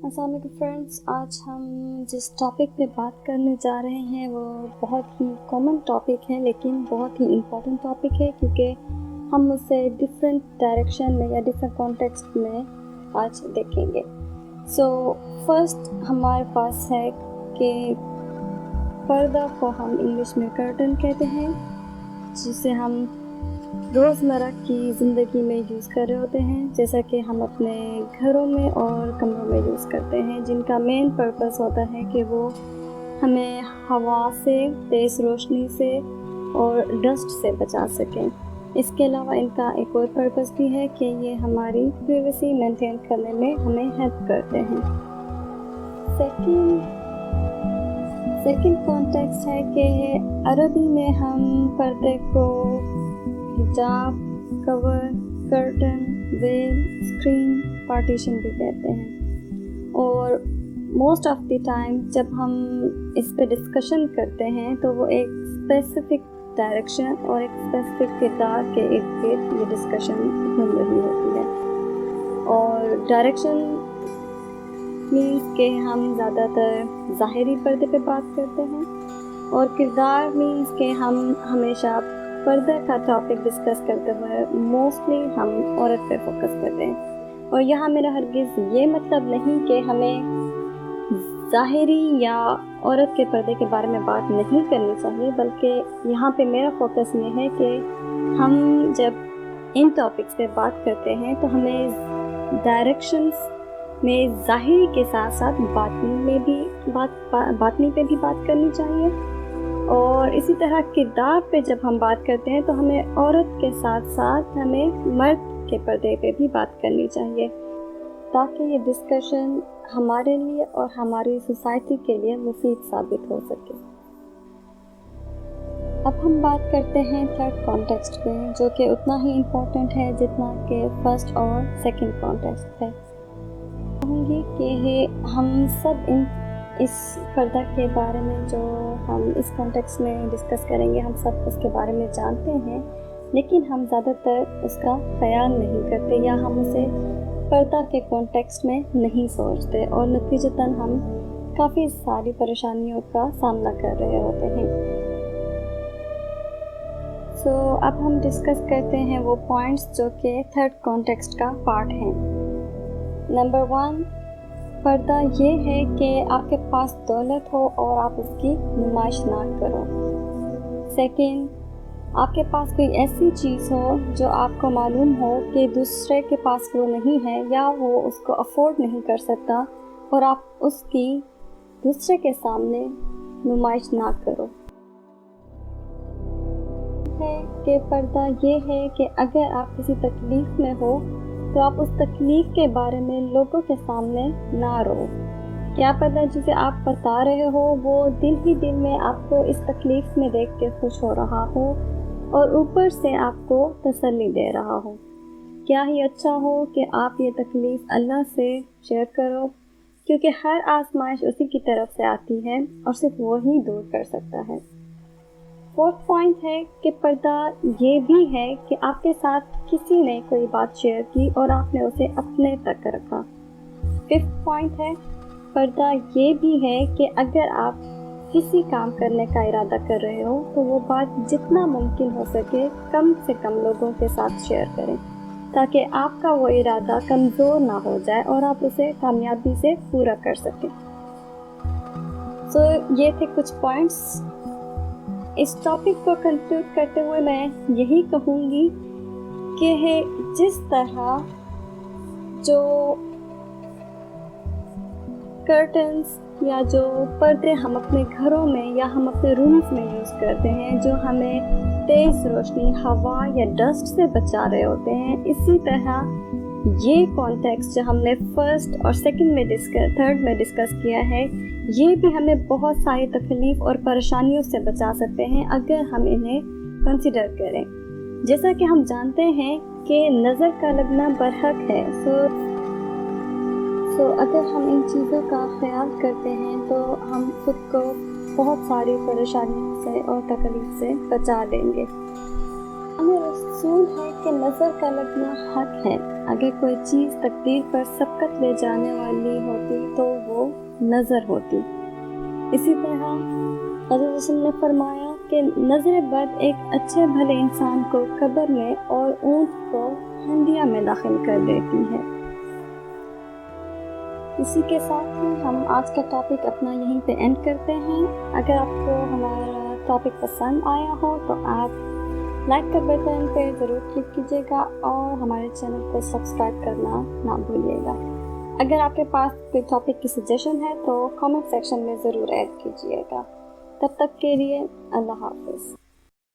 السلام علیکم فرینڈس، آج ہم جس ٹاپک پہ بات کرنے جا رہے ہیں وہ بہت ہی کامن ٹاپک ہے، لیکن بہت ہی امپورٹنٹ ٹاپک ہے کیونکہ ہم اسے ڈفرینٹ ڈائریکشن میں یا ڈفرینٹ کانٹیکسٹ میں آج دیکھیں گے۔ فرسٹ ہمارے پاس ہے کہ پردہ کو ہم انگلش میں کرٹن کہتے ہیں، جسے ہم روزمرہ کی زندگی میں یوز کر رہے ہوتے ہیں، جیسا کہ ہم اپنے گھروں میں اور کمروں میں یوز کرتے ہیں، جن کا مین پرپس ہوتا ہے کہ وہ ہمیں ہوا سے، تیز روشنی سے اور ڈسٹ سے بچا سکیں۔ اس کے علاوہ ان کا ایک اور پرپس بھی ہے کہ یہ ہماری پرائیویسی مینٹین کرنے میں ہمیں ہیلپ کرتے ہیں۔ سیکنڈ کانٹیکسٹ ہے کہ عربی میں ہم پردے کو حجاب، کور، کرٹن، ویل، اسکرین، پارٹیشن بھی کہتے ہیں، اور موسٹ آف دی ٹائم جب ہم اس پہ ڈسکشن کرتے ہیں تو وہ ایک اسپیسیفک ڈائریکشن اور ایک اسپیسیفک کردار کے ارد گرد یہ ڈسکشن گھوم رہی ہوتی ہے۔ اور ڈائریکشن مینس کہ ہم زیادہ تر ظاہری پردے پہ بات کرتے ہیں، اور کردار مینس کہ ہم ہمیشہ پردہ کا ٹاپک ڈسکس کرتے ہوئے موسٹلی ہم عورت پہ فوکس کرتے ہیں۔ اور یہاں میرا ہرگز یہ مطلب نہیں کہ ہمیں ظاہری یا عورت کے پردے کے بارے میں بات نہیں کرنی چاہیے، بلکہ یہاں پہ میرا فوکس یہ ہے کہ ہم جب ان ٹاپکس پہ بات کرتے ہیں تو ہمیں ڈائریکشنز میں ظاہری کے ساتھ ساتھ باطنی پہ بھی بات کرنی چاہیے، اور اسی طرح کردار پہ جب ہم بات کرتے ہیں تو ہمیں عورت کے ساتھ ساتھ ہمیں مرد کے پردے پہ بھی بات کرنی چاہیے، تاکہ یہ ڈسکشن ہمارے لیے اور ہماری سوسائٹی کے لیے مفید ثابت ہو سکے۔ اب ہم بات کرتے ہیں تھرڈ کانٹیکسٹ پہ، جو کہ اتنا ہی امپورٹنٹ ہے جتنا کہ فرسٹ اور سیکنڈ کانٹیکسٹ ہے۔ کہوں گی کہ ہم سب اس پردہ کے بارے میں جو ہم اس کانٹیکسٹ میں ڈسکس کریں گے، ہم سب اس کے بارے میں جانتے ہیں، لیکن ہم زیادہ تر اس کا خیال نہیں کرتے یا ہم اسے پردہ کے کانٹیکسٹ میں نہیں سوچتے، اور نتیجتاً ہم کافی ساری پریشانیوں کا سامنا کر رہے ہوتے ہیں۔ اب ہم ڈسکس کرتے ہیں وہ پوائنٹس جو کہ تھرڈ کانٹیکسٹ کا پارٹ ہیں۔ نمبر 1، پردہ یہ ہے کہ آپ کے پاس دولت ہو اور آپ اس کی نمائش نہ کرو۔ سیکنڈ، آپ کے پاس کوئی ایسی چیز ہو جو آپ کو معلوم ہو کہ دوسرے کے پاس وہ نہیں ہے یا وہ اس کو افورڈ نہیں کر سکتا، اور آپ اس کی دوسرے کے سامنے نمائش نہ کرو۔ ہے کہ پردہ یہ ہے کہ اگر آپ کسی تکلیف میں ہو تو آپ اس تکلیف کے بارے میں لوگوں کے سامنے نہ رو۔ کیا پتہ جسے آپ بتا رہے ہو وہ دل ہی دل میں آپ کو اس تکلیف میں دیکھ کے خوش ہو رہا ہو اور اوپر سے آپ کو تسلی دے رہا ہو۔ کیا ہی اچھا ہو کہ آپ یہ تکلیف اللہ سے شیئر کرو، کیونکہ ہر آزمائش اسی کی طرف سے آتی ہے اور صرف وہی دور کر سکتا ہے۔ فورتھ پوائنٹ ہے کہ پردہ یہ بھی ہے کہ آپ کے ساتھ کسی نے کوئی بات شیئر کی اور آپ نے اسے اپنے تک رکھا۔ ففتھ پوائنٹ ہے، پردہ یہ بھی ہے کہ اگر آپ کسی کام کرنے کا ارادہ کر رہے ہو تو وہ بات جتنا ممکن ہو سکے کم سے کم لوگوں کے ساتھ شیئر کریں، تاکہ آپ کا وہ ارادہ کمزور نہ ہو جائے اور آپ اسے کامیابی سے پورا کر سکیں۔ یہ تھے کچھ پوائنٹس۔ اس ٹاپک کو کنکلوڈ کرتے ہوئے میں یہی کہوں گی کہ جس طرح جو کرٹنز یا جو پردے ہم اپنے گھروں میں یا ہم اپنے رومز میں یوز کرتے ہیں جو ہمیں تیز روشنی، ہوا یا ڈسٹ سے بچا رہے ہوتے ہیں، اسی طرح یہ کانٹیکسٹ جو ہم نے فرسٹ اور سیکنڈ میں تھرڈ میں ڈسکس کیا ہے، یہ بھی ہمیں بہت ساری تکلیف اور پریشانیوں سے بچا سکتے ہیں اگر ہم انہیں کنسیڈر کریں۔ جیسا کہ ہم جانتے ہیں کہ نظر کا لگنا برحق ہے، اگر ہم ان چیزوں کا خیال کرتے ہیں تو ہم خود کو بہت ساری پریشانیوں سے اور تکلیف سے بچا دیں گے۔ ہمیں رسول ہے کہ نظر کا لگنا حق ہے، اگر کوئی چیز تقدیر پر سبقت لے جانے والی ہوتی تو وہ نظر ہوتی۔ اسی طرح حضرت رسول نے فرمایا کہ نظر بد ایک اچھے بھلے انسان کو قبر میں اور اونٹ کو ہنڈیا میں داخل کر دیتی ہے۔ اسی کے ساتھ ہی ہم آج کا ٹاپک اپنا یہیں پہ اینڈ کرتے ہیں۔ اگر آپ کو ہمارا ٹاپک پسند آیا ہو تو آپ لائک کا بٹن پہ ضرور کلک کیجیے گا اور ہمارے چینل کو سبسکرائب کرنا نہ بھولیے گا۔ اگر آپ کے پاس کوئی ٹاپک کی سجیشن ہے تو کامنٹ سیکشن میں ضرور ایڈ کیجیے گا۔ تب تک کے لیے اللہ حافظ۔